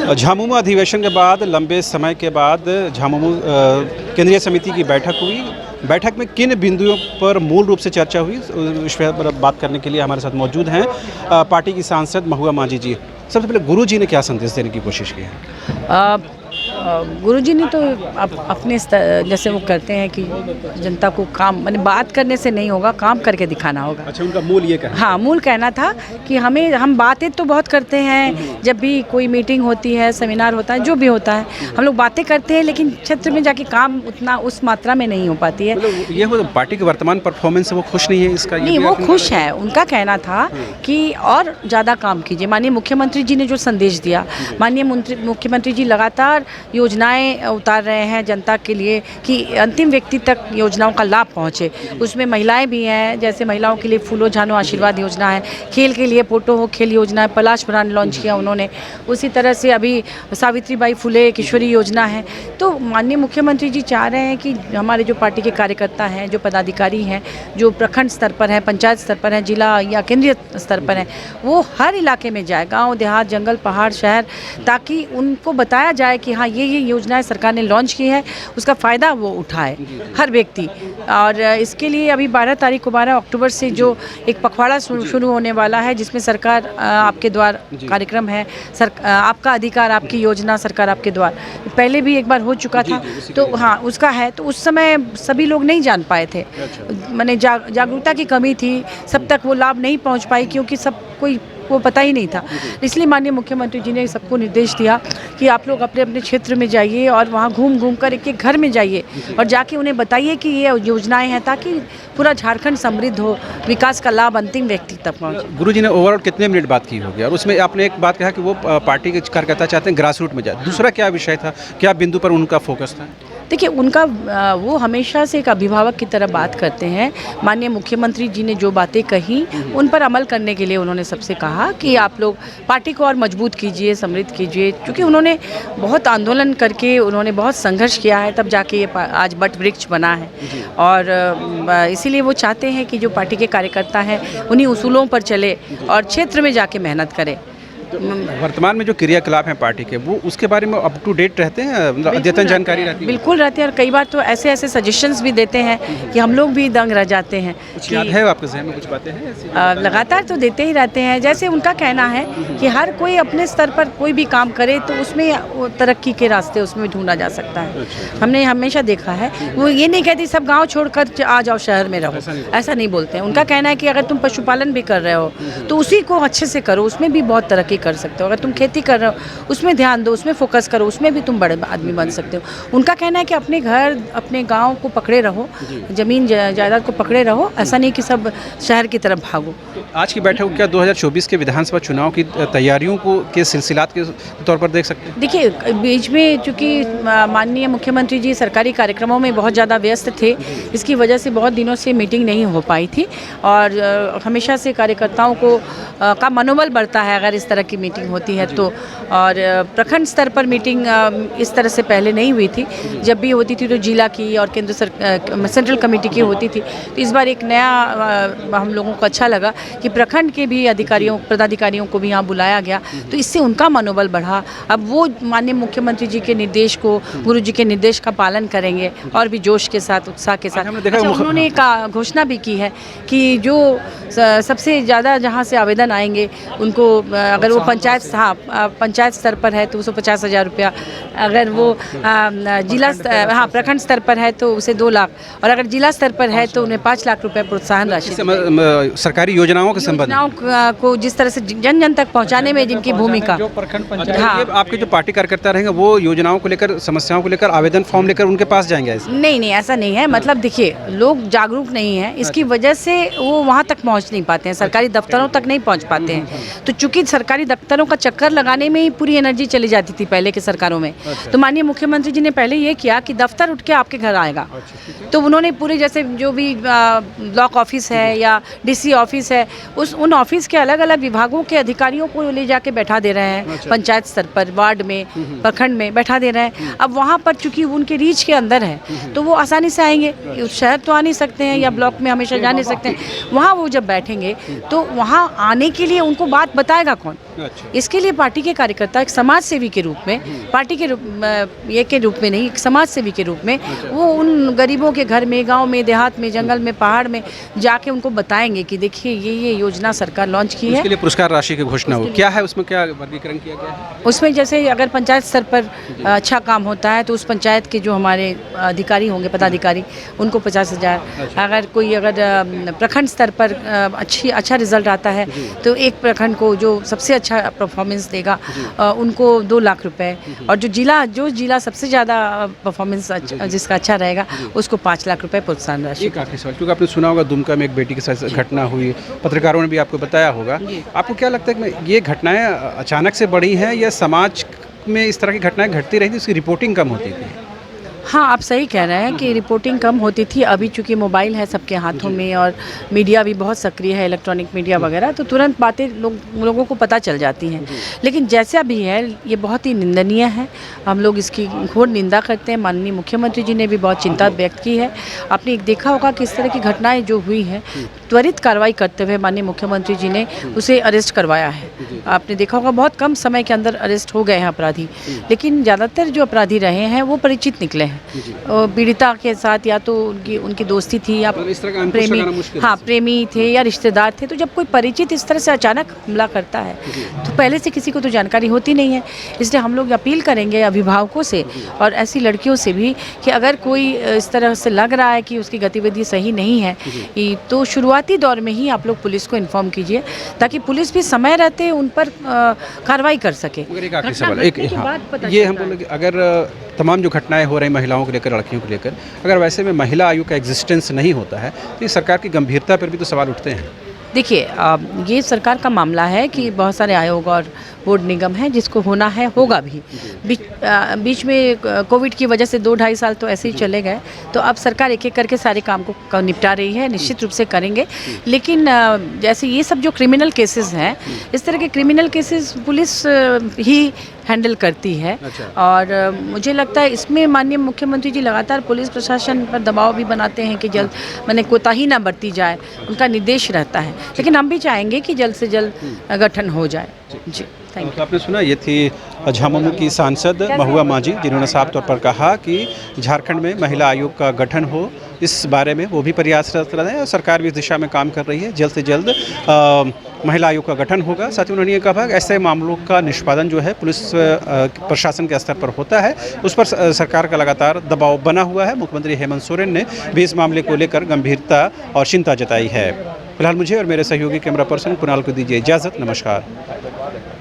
झामुमो अधिवेशन के बाद लंबे समय के बाद झामुमो केंद्रीय समिति की बैठक हुई। बैठक में किन बिंदुओं पर मूल रूप से चर्चा हुई, उस विषय पर बात करने के लिए हमारे साथ मौजूद हैं पार्टी की सांसद महुआ माझी जी। सबसे पहले गुरु जी ने क्या संदेश देने की कोशिश की है? गुरुजी ने तो अपने जैसे वो करते हैं कि जनता को काम माने बात करने से नहीं होगा, काम करके दिखाना होगा। अच्छा, उनका मूल ये कहना? हाँ, मूल कहना था कि हम बातें तो बहुत करते हैं, जब भी कोई मीटिंग होती है, सेमिनार होता है, जो भी होता है हम लोग बातें करते हैं, लेकिन क्षेत्र में जाके काम उतना उस मात्रा में नहीं हो पाती है। मतलब ये हो पार्टी के वर्तमान परफॉर्मेंस से वो खुश नहीं है इसका? नहीं, वो खुश है। उनका कहना था कि और ज़्यादा काम कीजिए। माननीय मुख्यमंत्री जी ने जो संदेश दिया, माननीय मुख्यमंत्री जी लगातार योजनाएं उतार रहे हैं जनता के लिए कि अंतिम व्यक्ति तक योजनाओं का लाभ पहुंचे। उसमें महिलाएं भी हैं, जैसे महिलाओं के लिए फूलो झानो आशीर्वाद योजना है, खेल के लिए पोटो हो खेल योजना है, पलाश ब्रांड लॉन्च किया उन्होंने। उसी तरह से अभी सावित्रीबाई फुले किशोरी योजना है। तो माननीय मुख्यमंत्री जी चाह रहे हैं कि हमारे जो पार्टी के कार्यकर्ता हैं, जो पदाधिकारी हैं, जो प्रखंड स्तर पर हैं, पंचायत स्तर पर हैं, जिला या केंद्रीय स्तर पर हैं, वो हर इलाके में जाए, गाँव देहात, जंगल, पहाड़, शहर, ताकि उनको बताया जाए कि हाँ ये योजनाएं सरकार ने लॉन्च की है, उसका फ़ायदा वो उठाए हर व्यक्ति। और इसके लिए अभी 12 अक्टूबर से जो एक पखवाड़ा शुरू होने वाला है, जिसमें सरकार आपके द्वार कार्यक्रम है, आपका अधिकार आपकी योजना, सरकार आपके द्वार, पहले भी एक बार हो चुका था। तो हाँ, उसका है। तो उस समय सभी लोग नहीं जान पाए थे, माने जागरूकता की कमी थी, सब तक वो लाभ नहीं पहुँच पाई क्योंकि सब कोई वो पता ही नहीं था। इसलिए माननीय मुख्यमंत्री जी ने सबको निर्देश दिया कि आप लोग अपने अपने क्षेत्र में जाइए और वहाँ घूम कर एक घर में जाइए और जाके उन्हें बताइए कि ये योजनाएं हैं, ताकि पूरा झारखंड समृद्ध हो, विकास का लाभ अंतिम व्यक्ति तक पहुँचे। गुरु जी ने ओवरऑल कितने मिनट बात की होगी, और उसमें आपने एक बात कहा कि वो पार्टी के कार्यकर्ता चाहते हैं ग्रास रूट में जाए। दूसरा क्या विषय था, क्या बिंदु पर उनका फोकस था? देखिए, उनका वो हमेशा से एक अभिभावक की तरह बात करते हैं। माननीय मुख्यमंत्री जी ने जो बातें कही उन पर अमल करने के लिए उन्होंने सबसे कहा कि आप लोग पार्टी को और मजबूत कीजिए, समृद्ध कीजिए, क्योंकि उन्होंने बहुत आंदोलन करके उन्होंने बहुत संघर्ष किया है, तब जाके ये आज बट वृक्ष बना है। और इसीलिए वो चाहते हैं कि जो पार्टी के कार्यकर्ता हैं उन्हीं उसूलों पर चले और क्षेत्र में जाके मेहनत करें। वर्तमान में जो क्रियाकलाप हैं पार्टी के, वो उसके बारे में अप टू डेट रहते हैं, अद्यतन जानकारी रहती है? बिल्कुल रहते हैं, और कई बार तो ऐसे सजेशंस भी देते हैं कि हम लोग भी दंग रह जाते हैं। कुछ याद है आपके ज़हन में, कुछ बातें हैं? लगातार तो देते ही रहते हैं। जैसे उनका कहना है कि हर कोई अपने स्तर पर कोई भी काम करे तो उसमें तरक्की के रास्ते उसमें ढूंढा जा सकता है। हमने हमेशा देखा है, वो ये नहीं कहती सब गाँव छोड़कर आ जाओ शहर में रहो, ऐसा नहीं बोलते हैं। उनका कहना है कि अगर तुम पशुपालन भी कर रहे हो तो उसी को अच्छे से करो, उसमें भी बहुत तरक्की कर सकते हो। अगर तुम खेती कर रहे हो उसमें ध्यान दो, उसमें फोकस करो, उसमें भी तुम बड़े आदमी बन सकते हो। उनका कहना है कि अपने घर अपने गांव को पकड़े रहो, जमीन जायदाद को पकड़े रहो, ऐसा नहीं कि सब शहर की तरफ भागो। आज की बैठक को क्या 2024 के विधानसभा चुनाव की तैयारियों को के सिलसिलात के तौर पर देख सकते हैं? देखिए, बीच में चूँकि माननीय मुख्यमंत्री जी सरकारी कार्यक्रमों में बहुत ज़्यादा व्यस्त थे, इसकी वजह से बहुत दिनों से मीटिंग नहीं हो पाई थी। और हमेशा से कार्यकर्ताओं को का मनोबल बढ़ता है अगर इस तरह की मीटिंग होती है तो। और प्रखंड स्तर पर मीटिंग इस तरह से पहले नहीं हुई थी। जब भी होती थी तो जिला की और केंद्र सेंट्रल कमेटी की होती थी। तो इस बार एक नया हम लोगों को अच्छा लगा कि प्रखंड के भी पदाधिकारियों को भी यहाँ बुलाया गया, तो इससे उनका मनोबल बढ़ा। अब वो माननीय मुख्यमंत्री जी के निर्देश को, गुरु जी के निर्देश का पालन करेंगे और भी जोश के साथ, उत्साह के साथ। उन्होंने घोषणा भी की है कि जो सबसे ज़्यादा जहाँ से आवेदन आएंगे उनको, अगर वो पंचायत स्तर पर है तो उसको 50,000 रुपया, अगर वो प्रखंड स्तर पर है तो उसे 2 लाख, और अगर जिला स्तर पर है तो उन्हें 5 लाख रुपया प्रोत्साहन राशि। सरकारी योजनाओं के संबंध को जिस तरह से जन जन तक पहुँचाने में जिनकी भूमिका। हाँ, आपके जो पार्टी कार्यकर्ता रहेंगे वो योजनाओं को लेकर, समस्याओं को लेकर आवेदन फॉर्म लेकर उनके पास जाएंगे? नहीं, ऐसा नहीं है। मतलब देखिए, लोग जागरूक नहीं है, इसकी वजह से वो वहाँ तक पहुँच नहीं पाते हैं, सरकारी दफ्तरों तक नहीं पहुँच पाते हैं। तो चूंकि सरकारी दफ्तरों का चक्कर लगाने में ही पूरी एनर्जी चली जाती थी पहले के सरकारों में। तो माननीय मुख्यमंत्री जी ने पहले ये किया कि दफ्तर उठ के आपके घर आएगा। तो उन्होंने पूरे, जैसे जो भी ब्लॉक ऑफिस है या डीसी ऑफिस है, उन ऑफिस के अलग अलग विभागों के अधिकारियों को ले जाके बैठा दे रहे हैं। पंचायत स्तर पर, वार्ड में, प्रखंड में बैठा दे रहे हैं। अब वहाँ पर चूंकि उनके रीच के अंदर है तो वो आसानी से आएंगे। शहर तो आ नहीं सकते हैं या ब्लॉक में हमेशा जा नहीं सकते हैं। वहाँ वो जब बैठेंगे तो वहाँ आने के लिए उनको बात बताएगा कौन? अच्छा। इसके लिए पार्टी के कार्यकर्ता एक समाज सेवी के रूप में, पार्टी के रूप में नहीं, एक समाज सेवी के रूप में वो उन गरीबों के घर में, गांव में, देहात में, जंगल में, पहाड़ में जाके उनको बताएंगे कि देखिए ये योजना सरकार लॉन्च की है। उसके लिए पुरस्कार राशि की घोषणा हो, क्या है उसमें, क्या वर्गीकरण किया गया है? उसमें जैसे अगर पंचायत स्तर पर अच्छा काम होता है तो उस पंचायत के जो हमारे अधिकारी होंगे, पदाधिकारी, उनको 50,000। अगर प्रखंड स्तर पर अच्छा रिजल्ट आता है तो एक प्रखंड को जो सबसे अच्छा परफॉर्मेंस देगा उनको 2 लाख रुपए, और जो जिला सबसे ज़्यादा परफॉर्मेंस जिसका अच्छा रहेगा उसको 5 लाख रुपए प्रोत्साहन राशि। एक आखिरी सवाल, क्योंकि आपने सुना होगा दुमका में एक बेटी के साथ घटना हुई, पत्रकारों ने भी आपको बताया होगा, आपको क्या लगता है कि ये घटनाएं अचानक से बढ़ी हैं या समाज में इस तरह की घटनाएं घटती रही थी, उसकी रिपोर्टिंग कम होती थी? हाँ, आप सही कह रहे हैं कि रिपोर्टिंग कम होती थी। अभी चूंकि मोबाइल है सबके हाथों में और मीडिया भी बहुत सक्रिय है, इलेक्ट्रॉनिक मीडिया वगैरह, तो तुरंत बातें लोगों को पता चल जाती हैं। लेकिन जैसा भी है ये बहुत ही निंदनीय है, हम लोग इसकी घोर निंदा करते हैं। माननीय मुख्यमंत्री जी ने भी बहुत चिंता व्यक्त की है। आपने देखा होगा कि इस तरह की घटनाएं जो हुई हैं, त्वरित कार्रवाई करते हुए माननीय मुख्यमंत्री जी ने उसे अरेस्ट करवाया है। आपने देखा होगा बहुत कम समय के अंदर अरेस्ट हो गए हैं अपराधी, लेकिन ज़्यादातर जो अपराधी रहे हैं वो परिचित निकले हैं। पीड़िता के साथ या तो उनकी दोस्ती थी या प्रेमी थे या रिश्तेदार थे। तो जब कोई परिचित इस तरह से अचानक हमला करता है तो पहले से किसी को तो जानकारी होती नहीं है। इसलिए हम लोग अपील करेंगे अभिभावकों से और ऐसी लड़कियों से भी कि अगर कोई इस तरह से लग रहा है कि उसकी गतिविधि सही नहीं है तो शुरुआती दौर में ही आप लोग पुलिस को इन्फॉर्म कीजिए ताकि पुलिस भी समय रहते उन पर कार्रवाई कर सके। एक आखिरी सवाल, ये हम बोले अगर तमाम जो घटनाएं हो रही महिलाओं को लेकर, लड़कियों को लेकर, अगर वैसे में महिला आयोग का एग्जिस्टेंस नहीं होता है तो सरकार की गंभीरता पर भी तो सवाल उठते हैं। देखिए, ये सरकार का मामला है कि बहुत सारे आयोग और बोर्ड निगम हैं जिसको होना है, होगा भी। बीच में कोविड की वजह से 2-2.5 साल तो ऐसे ही चले गए, तो अब सरकार एक एक करके सारे काम को निपटा रही है, निश्चित रूप से करेंगे। लेकिन जैसे ये सब जो क्रिमिनल केसेस हैं, इस तरह के क्रिमिनल केसेस पुलिस ही हैंडल करती है। अच्छा। और मुझे लगता है इसमें माननीय मुख्यमंत्री जी लगातार पुलिस प्रशासन पर दबाव भी बनाते हैं कि जल्द कोताही ना बरती जाए, उनका निर्देश रहता है। लेकिन हम भी चाहेंगे कि जल्द से जल्द गठन हो जाए। जी, थैंक यू। तो आपने सुना, ये थी झामुमो की सांसद महुआ मांझी, जिन्होंने साफ तौर पर कहा कि झारखंड में महिला आयोग का गठन हो, इस बारे में वो भी प्रयासरत रहे और सरकार भी इस दिशा में काम कर रही है। जल्द से जल्द महिला आयोग का गठन होगा। साथ ही उन्होंने ये कहा कि ऐसे मामलों का निष्पादन जो है पुलिस प्रशासन के स्तर पर होता है, उस पर सरकार का लगातार दबाव बना हुआ है। मुख्यमंत्री हेमंत सोरेन ने भी इस मामले को लेकर गंभीरता और चिंता जताई है। फिलहाल मुझे और मेरे सहयोगी कैमरा पर्सन कुणाल को दीजिए इजाज़त। नमस्कार।